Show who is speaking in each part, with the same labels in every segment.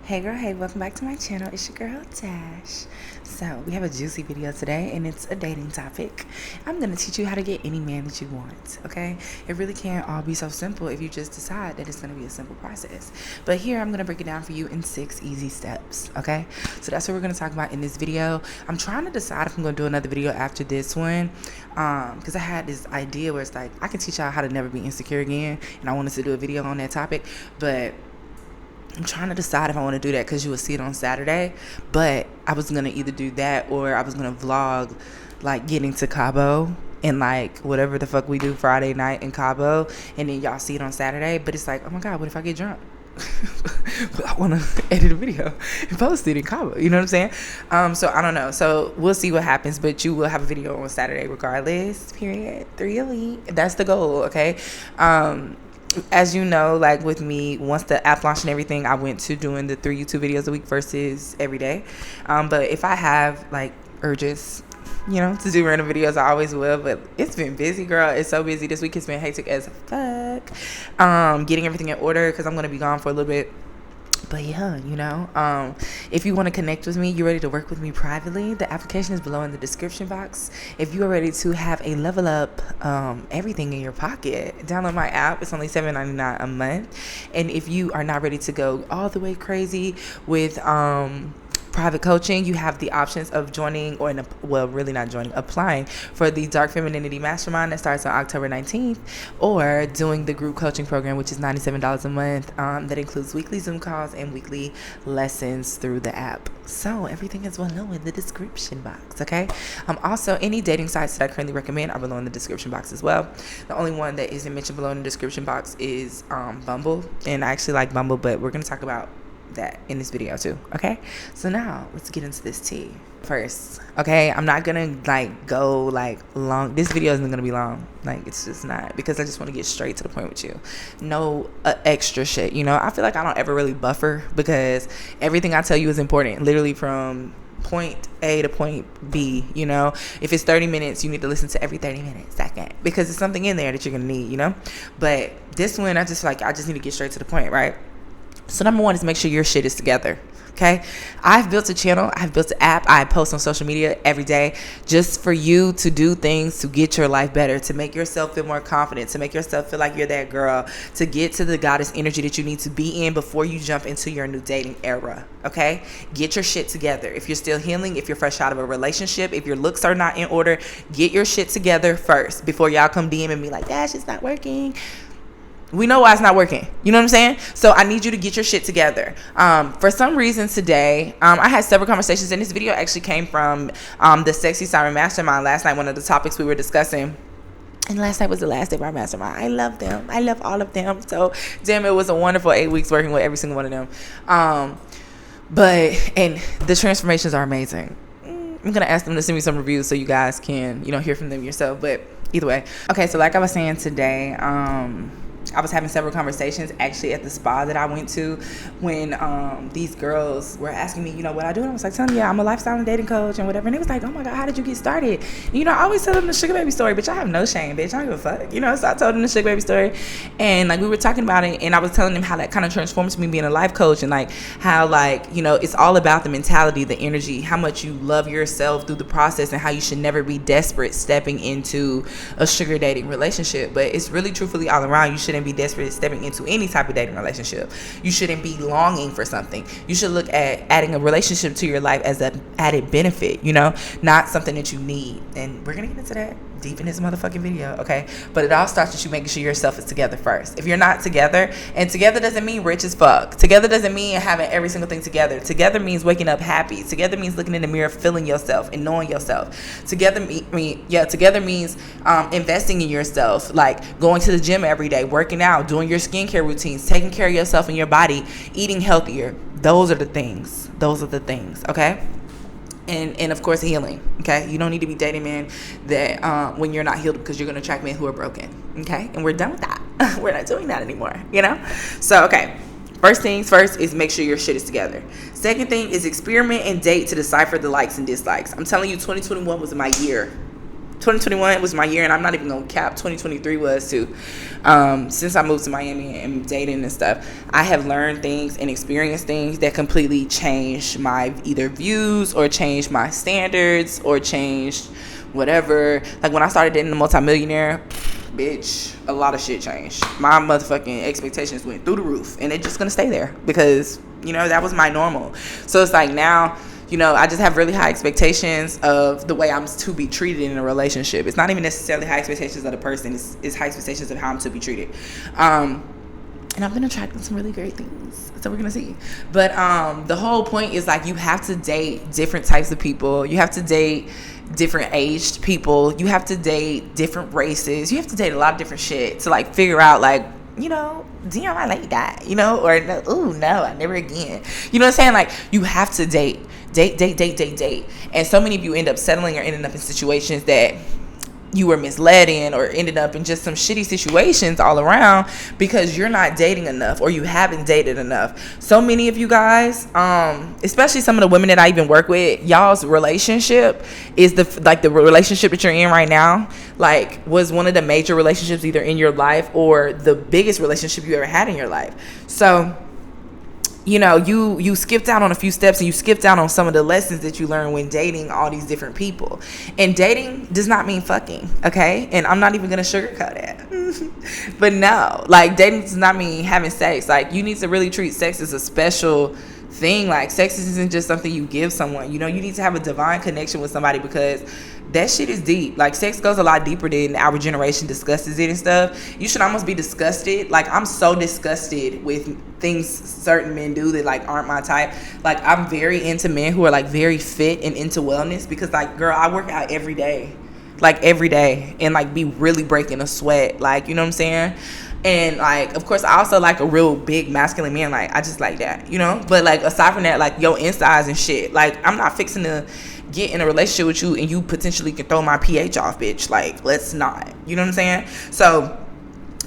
Speaker 1: Hey girl, hey, welcome back to my channel. It's your girl Dash. So we have a juicy video today and it's a dating topic. I'm gonna teach you how to get any man that you want, okay? It really can't all be so simple if you just decide that it's gonna be a simple process. But here I'm gonna break it down for you in 6 easy steps, okay? So that's what we're gonna talk about in this video. I'm trying to decide if I'm gonna do another video after this one, because I had this idea where it's like I can teach y'all how to never be insecure again, and I wanted to do a video on that topic, but I'm trying to decide if I want to do that because you will see it on Saturday. But I was going to either do that or I was going to vlog like getting to Cabo and like whatever the fuck we do Friday night in Cabo, and then y'all see it on Saturday. But it's like, oh my God, what if I get drunk? But I want to edit a video and post it in Cabo, you know what I'm saying? So I don't know. So we'll see what happens, but you will have a video on Saturday regardless, period. 3 a week. That's the goal, okay? As you know, like with me, once the app launched and everything, I went to doing the 3 YouTube videos a week versus every day. But if I have like urges, you know, to do random videos, I always will. But it's been busy, girl. It's so busy. This week it's been hectic as fuck. Getting everything in order because I'm going to be gone for a little bit. But yeah, you know, if you want to connect with me, you're ready to work with me privately, the application is below in the description box. If you are ready to have a level up everything in your pocket, download my app. It's only $7.99 a month. And if you are not ready to go all the way crazy with private coaching, you have the options of joining really not joining, applying for the Dark Femininity Mastermind that starts on October 19th, or doing the group coaching program, which is $97 a month. That includes weekly Zoom calls and weekly lessons through the app. So everything is below in the description box, okay? Also, any dating sites that I currently recommend are below in the description box as well. The only one that isn't mentioned below in the description box is Bumble, and I actually like Bumble, but we're going to talk about that in this video too, okay? So now let's get into this tea first, okay? I'm not gonna like go like long. This video isn't gonna be long, like it's just not, because I just want to get straight to the point with you. No extra shit, you know. I feel like I don't ever really buffer because everything I tell you is important, literally from point A to point B, you know. If it's 30 minutes, you need to listen to every 30 minutes second, because there's something in there that you're gonna need, you know. But this one, I just need to get straight to the point, right? So number one is make sure your shit is together, okay? I've built a channel. I've built an app. I post on social media every day just for you to do things to get your life better, to make yourself feel more confident, to make yourself feel like you're that girl, to get to the goddess energy that you need to be in before you jump into your new dating era, okay? Get your shit together. If you're still healing, if you're fresh out of a relationship, if your looks are not in order, get your shit together first before y'all come DM and be like, Dash, it's not working. We know why it's not working. You know what I'm saying? So I need you to get your shit together. For some reason today, I had several conversations, and this video actually came from the Sexy Siren Mastermind last night, one of the topics we were discussing. And last night was the last day of our mastermind. I love them. I love all of them. So, damn, it was a wonderful 8 weeks working with every single one of them. And the transformations are amazing. I'm going to ask them to send me some reviews so you guys can, you know, hear from them yourself. But either way. Okay, so like I was saying today, I was having several conversations actually at the spa that I went to when these girls were asking me, you know, what I do. And I was like, telling them, yeah, I'm a lifestyle and dating coach and whatever. And they was like, oh my God, how did you get started? And, you know, I always tell them the sugar baby story, bitch. I have no shame, bitch. I don't give a fuck. You know, so I told them the sugar baby story. And like we were talking about it, and I was telling them how that kind of transforms me being a life coach, and like how, like, you know, it's all about the mentality, the energy, how much you love yourself through the process, and how you should never be desperate stepping into a sugar dating relationship. But it's really truthfully all around. You shouldn't be desperate stepping into any type of dating relationship. You shouldn't be longing for something. You should look at adding a relationship to your life as an added benefit, you know, not something that you need. And we're gonna get into that deep in this motherfucking video, okay? But it all starts with you making sure yourself is together first. If you're not together, and together doesn't mean rich as fuck. Together doesn't mean having every single thing together. Together means waking up happy. Together means looking in the mirror, feeling yourself and knowing yourself. Together means investing in yourself, like going to the gym every day, working out, doing your skincare routines, taking care of yourself and your body, eating healthier. Those are the things, okay? And of course, healing, okay? You don't need to be dating men that when you're not healed, because you're going to attract men who are broken, okay? And we're done with that. We're not doing that anymore, you know? So, okay, first things first is make sure your shit is together. Second thing is experiment and date to decipher the likes and dislikes. I'm telling you, 2021 was my year. 2021 was my year, and I'm not even gonna cap. 2023 was too. Since I moved to Miami and dating and stuff, I have learned things and experienced things that completely changed my either views or changed my standards or changed whatever. Like when I started dating a multimillionaire, bitch, a lot of shit changed. My motherfucking expectations went through the roof, and it's just gonna stay there because, you know, that was my normal. So it's like now, you know, I just have really high expectations of the way I'm to be treated in a relationship. It's not even necessarily high expectations of the person. It's high expectations of how I'm to be treated. And I'm going to try some really great things. So we're going to see. But the whole point is, like, you have to date different types of people. You have to date different aged people. You have to date different races. You have to date a lot of different shit to, like, figure out, like, you know, damn, I like that, you know, or no, ooh, no, I never again. You know what I'm saying? Like, you have to date. And so many of you end up settling or ending up in situations that you were misled in, or ended up in just some shitty situations all around because you're not dating enough or you haven't dated enough. So many of you guys, especially some of the women that I even work with, y'all's relationship is the relationship that you're in right now, like, was one of the major relationships either in your life or the biggest relationship you ever had in your life. So, you know, you skipped out on a few steps, and you skipped out on some of the lessons that you learned when dating all these different people. And dating does not mean fucking, okay? And I'm not even gonna sugarcoat it. But no, like, dating does not mean having sex. Like, you need to really treat sex as a special thing. Like, sex isn't just something you give someone. You know, you need to have a divine connection with somebody, because that shit is deep. Like, sex goes a lot deeper than our generation discusses it and stuff. You should almost be disgusted. Like, I'm so disgusted with things certain men do that, like, aren't my type. Like, I'm very into men who are, like, very fit and into wellness, because, like, girl, I work out every day. Like, every day. And, like, be really breaking a sweat. Like, you know what I'm saying? And, like, of course, I also like a real big masculine man. Like, I just like that, you know? But, like, aside from that, like, your insides and shit. Like, I'm not fixing to get in a relationship with you and you potentially can throw my pH off, bitch. Like, let's not. You know what I'm saying? So,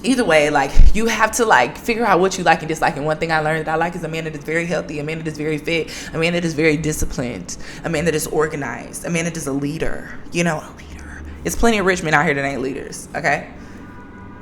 Speaker 1: either way, like, you have to, like, figure out what you like and dislike. And one thing I learned that I like is a man that is very healthy, a man that is very fit, a man that is very disciplined, a man that is organized, a man that is a leader. You know, a leader. There's plenty of rich men out here that ain't leaders, okay?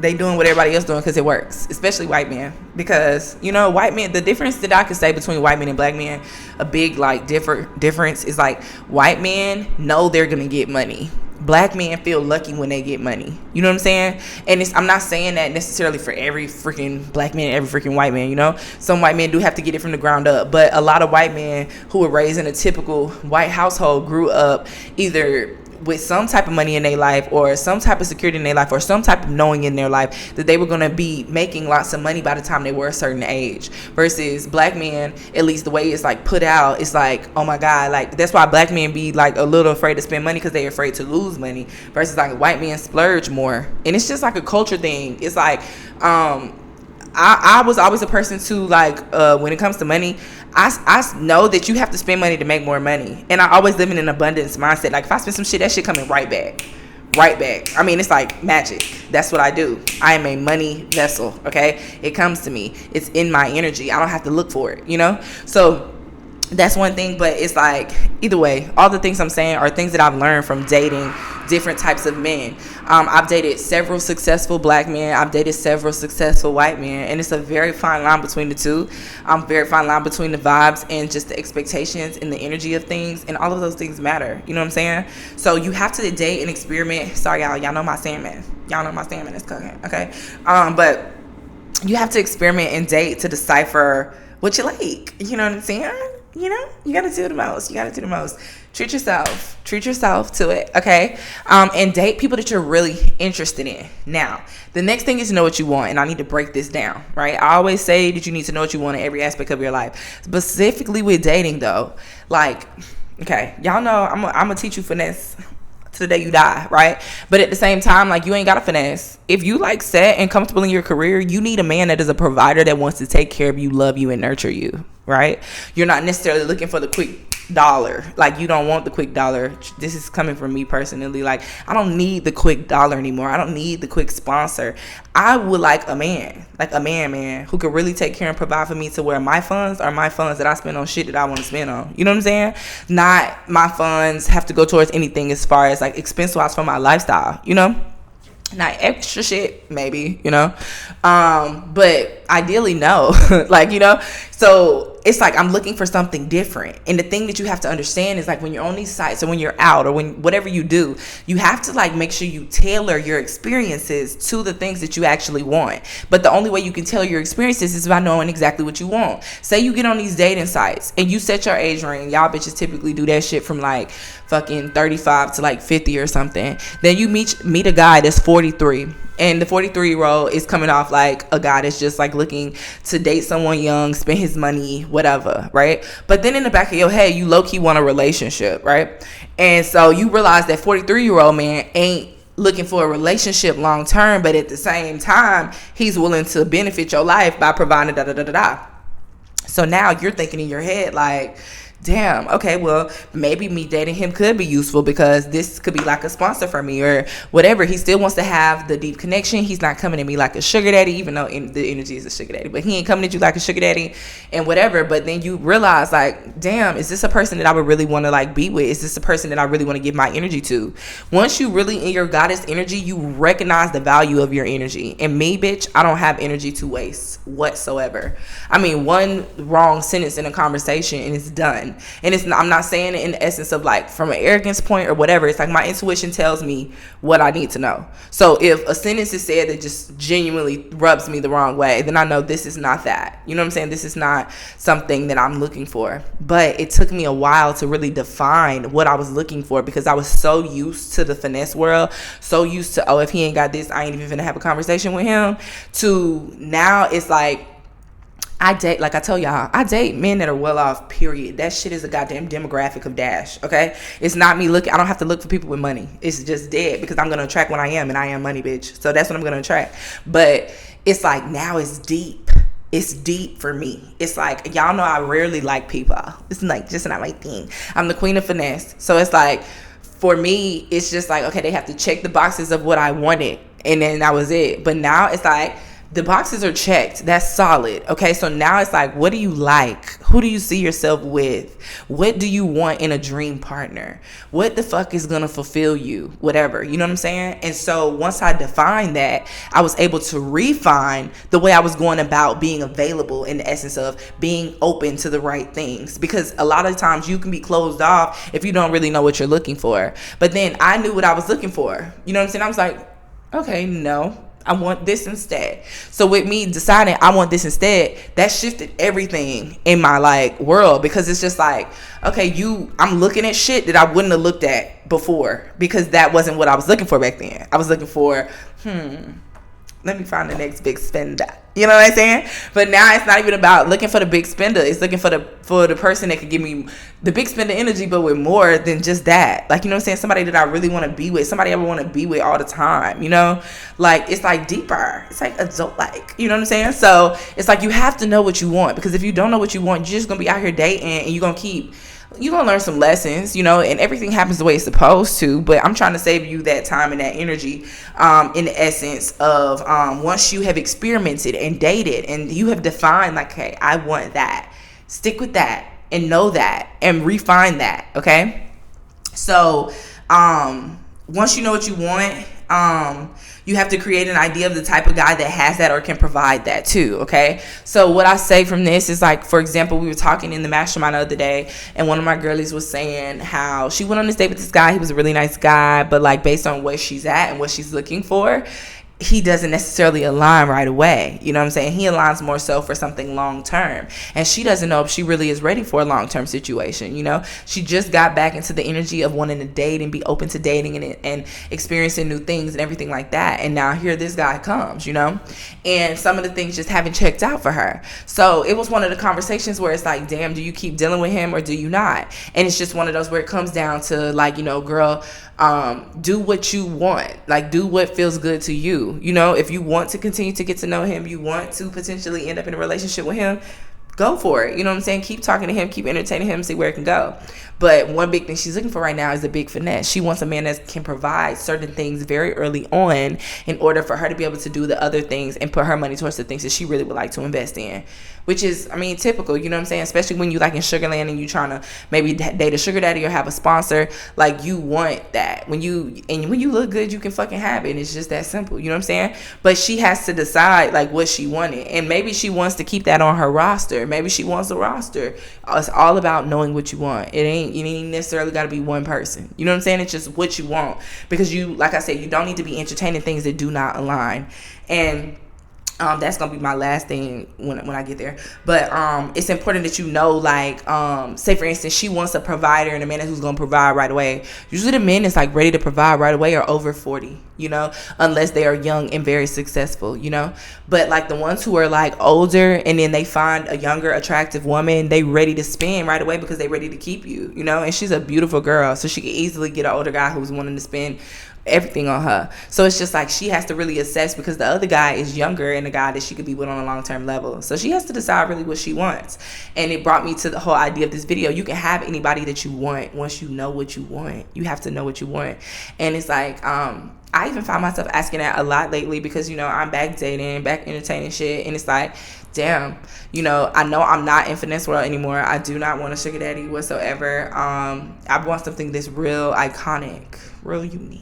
Speaker 1: They doing what everybody else doing because it works, especially white men. Because, you know, white men, the difference that I could say between white men and black men, a big, like, difference is, like, white men know they're gonna get money. Black men feel lucky when they get money. You know what I'm saying? And I'm not saying that necessarily for every freaking black man, every freaking white man, you know? Some white men do have to get it from the ground up. But a lot of white men who were raised in a typical white household grew up either with some type of money in their life, or some type of security in their life, or some type of knowing in their life that they were going to be making lots of money by the time they were a certain age. Versus black men, at least the way it's, like, put out, it's like, oh my God, like, that's why black men be, like, a little afraid to spend money, because they're afraid to lose money. Versus, like, white men splurge more. And it's just like a culture thing. It's like, I was always a person too, like, when it comes to money, I know that you have to spend money to make more money. And I always live in an abundance mindset. Like, if I spend some shit, that shit coming right back. I mean, it's like magic. That's what I do. I am a money vessel, okay? It comes to me. It's in my energy. I don't have to look for it, you know? So that's one thing. But it's like, either way, all the things I'm saying are things that I've learned from dating different types of men. I've dated several successful black men. I've dated several successful white men. And it's a very fine line between the two. Very fine line between the vibes and just the expectations and the energy of things. And all of those things matter. You know what I'm saying? So you have to date and experiment. Sorry, y'all. Y'all know my salmon. Y'all know my salmon is cooking. Okay? But you have to experiment and date to decipher what you like. You know what I'm saying? You know, you gotta do the most. Treat yourself to it, okay? And date people that you're really interested in. Now, the next thing is to know what you want, and I need to break this down, right? I always say that you need to know what you want in every aspect of your life. Specifically with dating, though, like, okay, y'all know I'm gonna teach you finesse to the day you die, right? But at the same time, like, you ain't got to finesse. If you, like, set and comfortable in your career, you need a man that is a provider that wants to take care of you, love you, and nurture you, right? You're not necessarily looking for the quick dollar. Like, you don't want the quick dollar. This is coming from me personally. Like, I don't need the quick dollar anymore. I don't need the quick sponsor. I would like a man, man who could really take care and provide for me, to where my funds are my funds that I spend on shit that I want to spend on. You know what I'm saying? Not my funds have to go towards anything as far as like expense wise for my lifestyle, you know? Not extra shit, maybe, you know, but ideally no. Like, you know, so it's like I'm looking for something different. And the thing that you have to understand is, like, when you're on these sites or when you're out or when whatever you do, you have to like make sure you tailor your experiences to the things that you actually want. But the only way you can tailor your experiences is by knowing exactly what you want. Say you get on these dating sites and you set your age range. Y'all bitches typically do that shit from like fucking 35 to like 50 or something. Then you meet a guy that's 43. And the 43-year-old is coming off like a guy that's just like looking to date someone young, spend his money, whatever, right? But then in the back of your head, you low-key want a relationship, right? And so you realize that 43-year-old man ain't looking for a relationship long term, but at the same time, he's willing to benefit your life by providing da-da-da-da-da. So now you're thinking in your head like, damn, okay, well, maybe me dating him could be useful because this could be like a sponsor for me or whatever. He still wants to have the deep connection. He's not coming at me like a sugar daddy, even though the energy is a sugar daddy, but he ain't coming at you like a sugar daddy and whatever. But then you realize like, damn, is this a person that I would really want to like be with? Is this a person that I really want to give my energy to? Once you really in your goddess energy, you recognize the value of your energy. And me, bitch, I don't have energy to waste whatsoever. I mean, one wrong sentence in a conversation and it's done. And it's not, I'm not saying it in the essence of like from an arrogance point or whatever. It's like my intuition tells me what I need to know. So if a sentence is said that just genuinely rubs me the wrong way, then I know this is not that. You know what I'm saying? This is not something that I'm looking for. But it took me a while to really define what I was looking for because I was so used to the finesse world, so used to, oh, if he ain't got this, I ain't even gonna have a conversation with him, to now it's like, I date, like I tell y'all, I date men that are well off, period. That shit is a goddamn demographic of Dash, okay? It's not me looking, I don't have to look for people with money. It's just dead because I'm going to attract what I am, and I am money, bitch. So that's what I'm going to attract. But it's like now it's deep. It's deep for me. It's like, y'all know I rarely like people. It's like just not my thing. I'm the queen of finesse. So it's like, for me, it's just like, okay, they have to check the boxes of what I wanted, and then that was it. But now it's like, the boxes are checked. That's solid. Okay, so now it's like, what do you like? Who do you see yourself with? What do you want in a dream partner? What the fuck is gonna fulfill you? Whatever, you know what I'm saying? And so once I defined that, I was able to refine the way I was going about being available, in the essence of being open to the right things. Because a lot of times you can be closed off if you don't really know what you're looking for. But then I knew what I was looking for. You know what I'm saying? I was like, okay, no, I want this instead. So with me deciding I want this instead, that shifted everything in my like world, because it's just like, okay, I'm looking at shit that I wouldn't have looked at before because that wasn't what I was looking for back then. I was looking for, let me find the next big spender. You know what I'm saying? But now it's not even about looking for the big spender. It's looking for the person that could give me the big spender energy, but with more than just that. Like, you know what I'm saying? Somebody that I really want to be with. Somebody I want to be with all the time, you know? Like, it's like deeper. It's like adult-like. You know what I'm saying? So it's like you have to know what you want, because if you don't know what you want, you're just going to be out here dating and you're going to learn some lessons, you know, and everything happens the way it's supposed to. But I'm trying to save you that time and that energy, in the essence of once you have experimented and dated and you have defined like, hey, I want that, stick with that and know that and refine that. Okay. So once you know what you want, you have to create an idea of the type of guy that has that or can provide that too. Okay. So what I say from this is, like, for example, we were talking in the mastermind the other day, and one of my girlies was saying how she went on this date with this guy. He was a really nice guy, but like based on where she's at and what she's looking for, he doesn't necessarily align right away. You know what I'm saying? He aligns more so for something long term. And she doesn't know if she really is ready for a long term situation. You know, she just got back into the energy of wanting to date and be open to dating and experiencing new things and everything like that. And now here this guy comes, you know, and some of the things just haven't checked out for her. So it was one of the conversations where it's like, damn, do you keep dealing with him or do you not? And it's just one of those where it comes down to like, you know, girl, do what you want, like do what feels good to you. You know, if you want to continue to get to know him, you want to potentially end up in a relationship with him, go for it. You know what I'm saying? Keep talking to him, keep entertaining him, see where it can go. But one big thing she's looking for right now is a big finesse. She wants a man that can provide certain things very early on in order for her to be able to do the other things and put her money towards the things that she really would like to invest in. Which is, I mean, typical, you know what I'm saying? Especially when you like in Sugarland and you trying to maybe date a sugar daddy or have a sponsor. Like, you want that. When you look good, you can fucking have it. And it's just that simple, you know what I'm saying? But she has to decide like what she wanted. And maybe she wants to keep that on her roster. Maybe she wants a roster. It's all about knowing what you want. You ain't necessarily got to be one person. You know what I'm saying? It's just what you want. Because you, like I said, you don't need to be entertaining things that do not align. And that's gonna be my last thing when I get there. But it's important that you know, like, say for instance, she wants a provider and a man who's gonna provide right away. Usually the men that's like ready to provide right away are over 40, you know, unless they are young and very successful, you know. But like the ones who are like older and then they find a younger attractive woman, they ready to spend right away because they ready to keep you, you know. And she's a beautiful girl, so she can easily get an older guy who's wanting to spend everything on her. So it's just like she has to really assess, because the other guy is younger and a guy that she could be with on a long-term level. So she has to decide really what she wants. And it brought me to the whole idea of this video. You can have anybody that you want once you know what you want. You have to know what you want. And it's like I even find myself asking that a lot lately, because, you know, I'm back dating, back entertaining shit, and it's like, damn, you know I'm not in finesse world anymore. I do not want a sugar daddy whatsoever. I want something that's real iconic, real unique,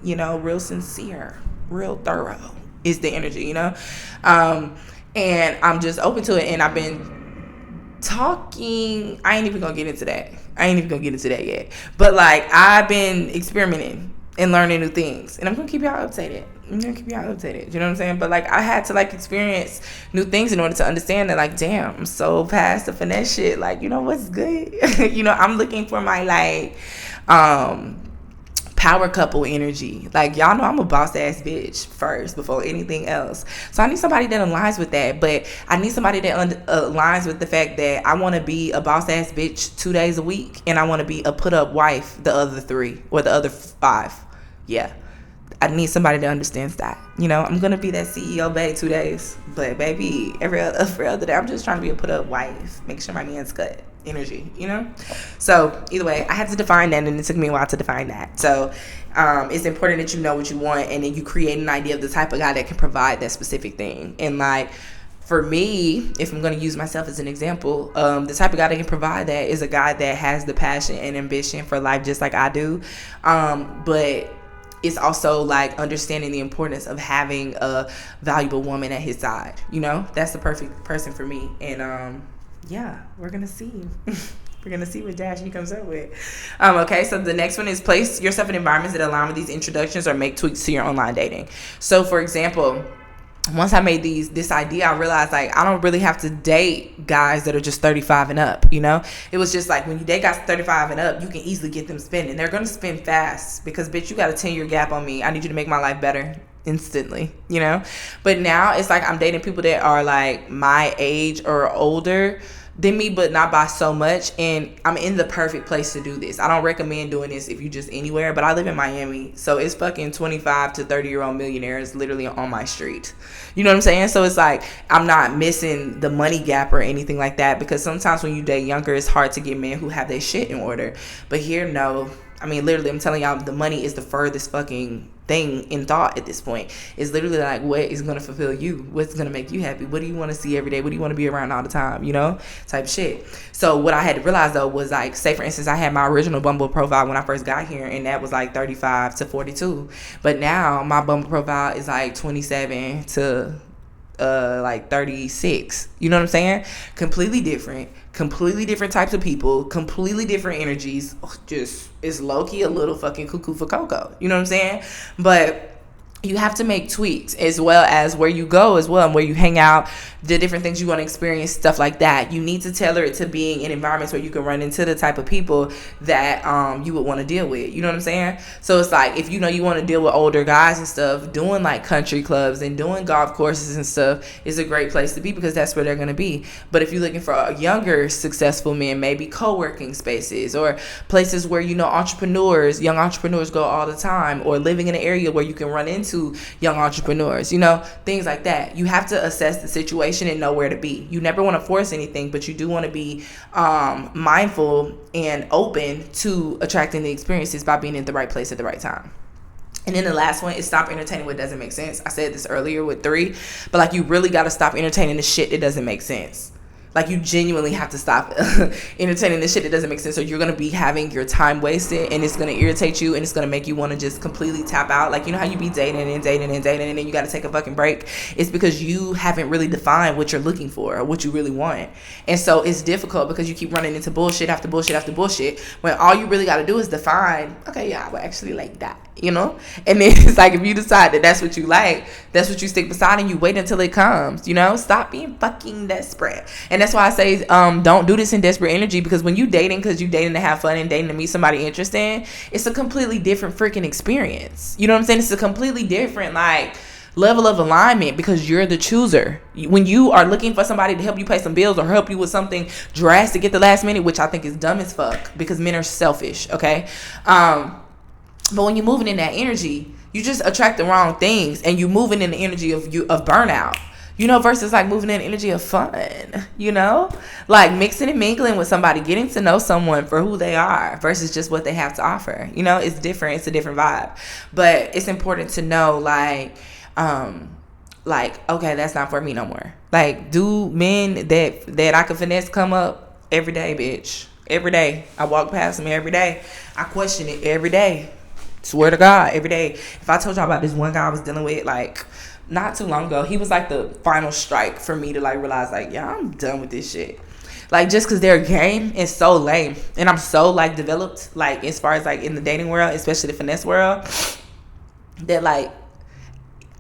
Speaker 1: you know, real sincere, real thorough is the energy, you know. And I'm just open to it. And I've been talking, I ain't even gonna get into that yet, but like I've been experimenting and learning new things, and I'm gonna keep y'all updated. You know what I'm saying? But like I had to like experience new things in order to understand that, like, damn, I'm so past the finesse shit. Like, you know what's good? You know, I'm looking for my like power couple energy. Like, y'all know I'm a boss ass bitch first before anything else. So I need somebody that aligns with that. But I need somebody that aligns with the fact that I want to be a boss ass bitch 2 days a week, and I want to be a put up wife the other 3 or the other 5. Yeah. I need somebody that understands that. You know, I'm going to be that CEO bae 2 days. But baby, every other day, I'm just trying to be a put up wife. Make sure my man's cut energy, you know? So either way, I had to define that, and it took me a while to define that. So it's important that you know what you want, and then you create an idea of the type of guy that can provide that specific thing. And like, for me, if I'm going to use myself as an example, the type of guy that can provide that is a guy that has the passion and ambition for life just like I do. But it's also like understanding the importance of having a valuable woman at his side. You know, that's the perfect person for me. And yeah, we're gonna see. We're gonna see what Dash he comes up with. Okay, so the next one is place yourself in environments that align with these introductions or make tweaks to your online dating. So for example, once I made this idea, I realized like I don't really have to date guys that are just 35 and up, you know? It was just like when you date guys 35 and up, you can easily get them spending. They're going to spend fast because, bitch, you got a 10-year gap on me. I need you to make my life better instantly, you know? But now it's like I'm dating people that are like my age or older than me, but not by so much. And I'm in the perfect place to do this. I don't recommend doing this if you just anywhere, but I live in Miami, so it's fucking 25 to 30-year-old millionaires literally on my street. You know what I'm saying? So it's like I'm not missing the money gap or anything like that, because sometimes when you date younger, it's hard to get men who have their shit in order. But here, no. I mean, literally, I'm telling y'all, the money is the furthest fucking thing in thought at this point. It's literally like, what is going to fulfill you? What's going to make you happy? What do you want to see every day? What do you want to be around all the time? You know, type shit. So what I had to realize, though, was like, say, for instance, I had my original Bumble profile when I first got here, and that was like 35 to 42. But now my Bumble profile is like 27 to like 36. You know what I'm saying? Completely different types of people, completely different energies. Just, it's low-key a little fucking cuckoo for cocoa. You know what I'm saying? But you have to make tweaks, as well as where you go as well, and where you hang out, the different things you want to experience, stuff like that. You need to tailor it to being in environments where you can run into the type of people that you would want to deal with. You know what I'm saying? So it's like, if you know you want to deal with older guys and stuff, doing like country clubs and doing golf courses and stuff is a great place to be, because that's where they're going to be. But if you're looking for younger successful men, maybe co-working spaces or places where, you know, young entrepreneurs go all the time, or living in an area where you can run into to young entrepreneurs, you know, things like that. You have to assess the situation and know where to be. You never want to force anything, but you do want to be mindful and open to attracting the experiences by being in the right place at the right time. And then the last one is stop entertaining what doesn't make sense. I said this earlier with 3, but like, you really got to stop entertaining the shit that doesn't make sense. Like, you genuinely have to stop entertaining the shit that doesn't make sense, or you're going to be having your time wasted, and it's going to irritate you, and it's going to make you want to just completely tap out. Like, you know how you be dating and dating and dating, and then you got to take a fucking break? It's because you haven't really defined what you're looking for or what you really want. And so it's difficult because you keep running into bullshit after bullshit after bullshit, when all you really got to do is define, okay, yeah, I would actually like that, you know? And then it's like, if you decide that that's what you like, that's what you stick beside, and you wait until it comes, you know? Stop being fucking desperate. And that's why I say, don't do this in desperate energy, because when you dating, because you dating to have fun and dating to meet somebody interesting, it's a completely different freaking experience. You know what I'm saying? It's a completely different, like, level of alignment, because you're the chooser. When you are looking for somebody to help you pay some bills or help you with something drastic at the last minute, which I think is dumb as fuck, because men are selfish, okay? But when you're moving in that energy, you just attract the wrong things, and you moving in the energy of burnout, you know, versus like moving in the energy of fun, you know, like mixing and mingling with somebody, getting to know someone for who they are versus just what they have to offer. You know, it's different. It's a different vibe, but it's important to know, like, okay, that's not for me no more. Like, do men that I can finesse come up every day, bitch? Every day. I walk past them every day. I question it every day. Swear to God, every day. If I told y'all about this one guy I was dealing with, like, not too long ago, he was like the final strike for me to like realize, like, yeah, I'm done with this shit. Like, just because their game is so lame, and I'm so like developed, like, as far as like in the dating world, especially the finesse world, that like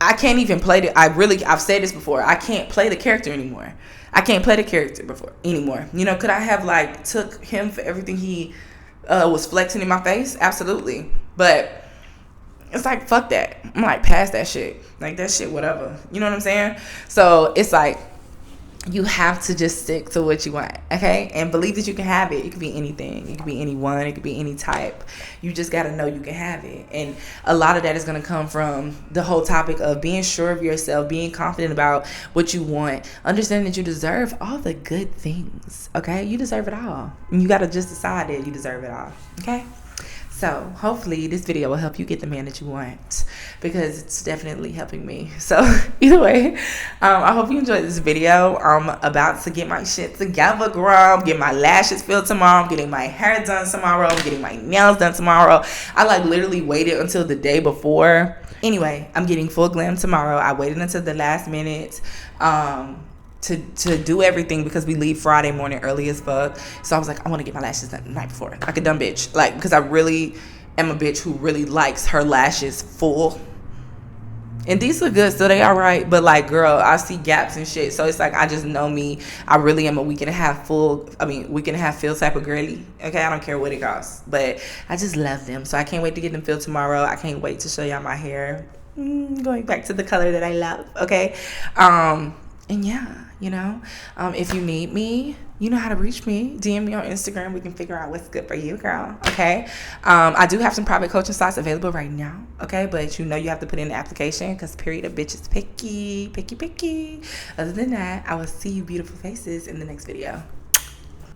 Speaker 1: I can't even play I've said this before, I can't play the character anymore. I can't play the character anymore. You know, could I have like took him for everything he was flexing in my face? Absolutely. But it's like, fuck that. I'm like, past that shit. Like, that shit, whatever. You know what I'm saying? So it's like, you have to just stick to what you want, okay? And believe that you can have it. It could be anything. It could be anyone. It could be any type. You just got to know you can have it. And a lot of that is going to come from the whole topic of being sure of yourself, being confident about what you want, understanding that you deserve all the good things, okay? You deserve it all. And you got to just decide that you deserve it all, okay? So hopefully this video will help you get the man that you want, because it's definitely helping me. So either way, I hope you enjoyed this video. I'm about to get my shit together, girl. I'm getting my lashes filled tomorrow. I'm getting my hair done tomorrow. I'm getting my nails done tomorrow. I like literally waited until the day before. Anyway, I'm getting full glam tomorrow. I waited until the last minute to do everything, because we leave Friday morning early as fuck. So I was like, I want to get my lashes done the night before, like a dumb bitch, like, because I really am a bitch who really likes her lashes full. And these look good, so they all right, but like, girl, I see gaps and shit. So it's like, I just know me. I really am a week and a half feel type of girly, okay? I don't care what it costs, but I just love them. So I can't wait to get them filled tomorrow. I can't wait to show y'all my hair going back to the color that I love, okay? And yeah, you know, if you need me, you know how to reach me. DM me on Instagram. We can figure out what's good for you, girl. Okay. I do have some private coaching slots available right now. Okay. But you know, you have to put in the application, because period of bitch is picky. Other than that, I will see you beautiful faces in the next video.